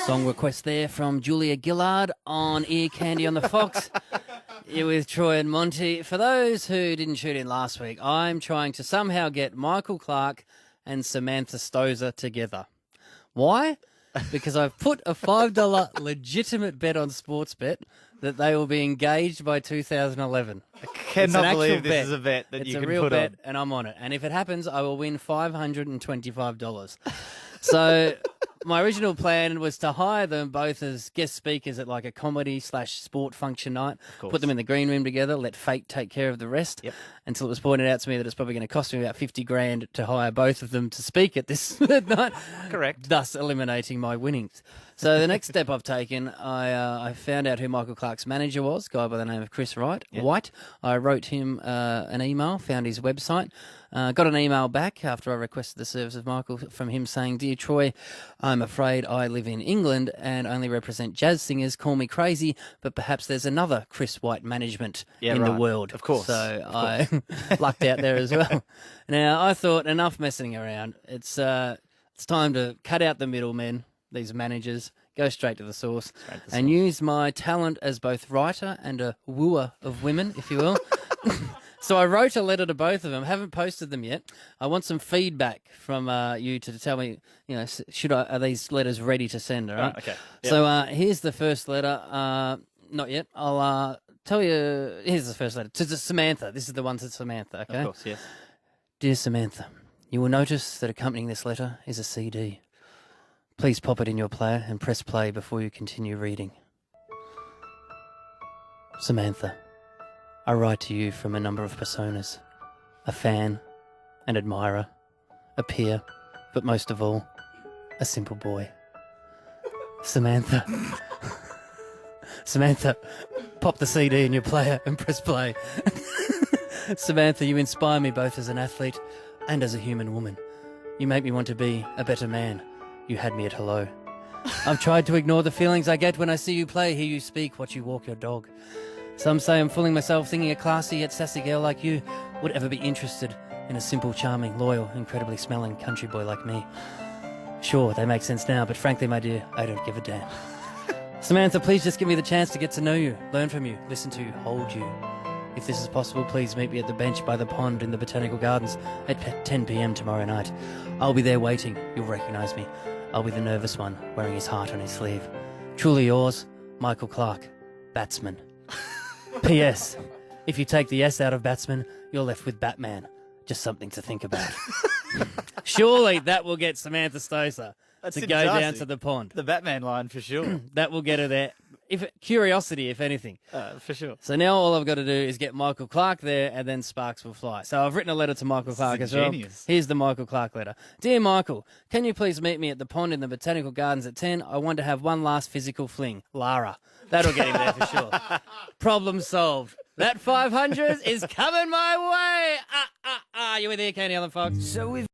Song request there from Julia Gillard on Ear Candy on the Fox. You're with Troy and Monty. For those who didn't tune in last week, I'm trying to somehow get Michael Clarke and Samantha Stosa together. Why? Because I've put a $5 legitimate bet on Sportsbet that they will be engaged by 2011. I cannot believe this is a bet that you can put on. It's a real bet, and I'm on it. And if it happens, I will win $525. So my original plan was to hire them both as guest speakers at like a comedy/sport function night, put them in the green room together, let fate take care of the rest, until it was pointed out to me that it's probably going to cost me about $50,000 to hire both of them to speak at this night. Correct. Thus eliminating my winnings. So the next step I've taken, I found out who Michael Clarke's manager was, a guy by the name of Chris White. I wrote him an email, found his website, got an email back after I requested the service of Michael from him saying, "Dear Troy, I'm afraid I live in England and only represent jazz singers. Call me crazy, but perhaps there's another Chris White management in the world." Of course. So I lucked out there as well. Now, I thought, enough messing around. It's time to cut out the middlemen, these managers, go straight to the source, and use my talent as both writer and a wooer of women, if you will. So I wrote a letter to both of them. Haven't posted them yet. I want some feedback from you to tell me, are these letters ready to send? All right. Okay. Yep. So here's the first letter. Not yet. I'll tell you. Here's the first letter to Samantha. This is the one to Samantha. Okay. Of course. Yes. Dear Samantha, you will notice that accompanying this letter is a CD. Please pop it in your player and press play before you continue reading. Samantha, I write to you from a number of personas. A fan, an admirer, a peer, but most of all, a simple boy. Samantha. Samantha, pop the CD in your player and press play. Samantha, you inspire me both as an athlete and as a human woman. You make me want to be a better man. You had me at hello. I've tried to ignore the feelings I get when I see you play, hear you speak, watch you walk your dog. Some say I'm fooling myself thinking a classy yet sassy girl like you would ever be interested in a simple, charming, loyal, incredibly smelling country boy like me. Sure, they make sense now, but frankly, my dear, I don't give a damn. Samantha, please just give me the chance to get to know you, learn from you, listen to you, hold you. If this is possible, please meet me at the bench by the pond in the Botanical Gardens at 10 p.m. tomorrow night. I'll be there waiting. You'll recognise me. I'll be the nervous one, wearing his heart on his sleeve. Truly yours, Michael Clarke, batsman. P.S. If you take the S out of batsman, you're left with Batman. Just something to think about. Surely that will get Samantha Stosa to go down to the pond. The Batman line, for sure. That will get her there. Curiosity, if anything. For sure. So now all I've got to do is get Michael Clarke there, and then sparks will fly. So I've written a letter to Michael Clarke as well. Here's the Michael Clarke letter. Dear Michael, can you please meet me at the pond in the Botanical Gardens at 10? I want to have one last physical fling. Lara. That'll get him there for sure. Problem solved. That 500 is coming my way. You with Ear Candy on the Fox? So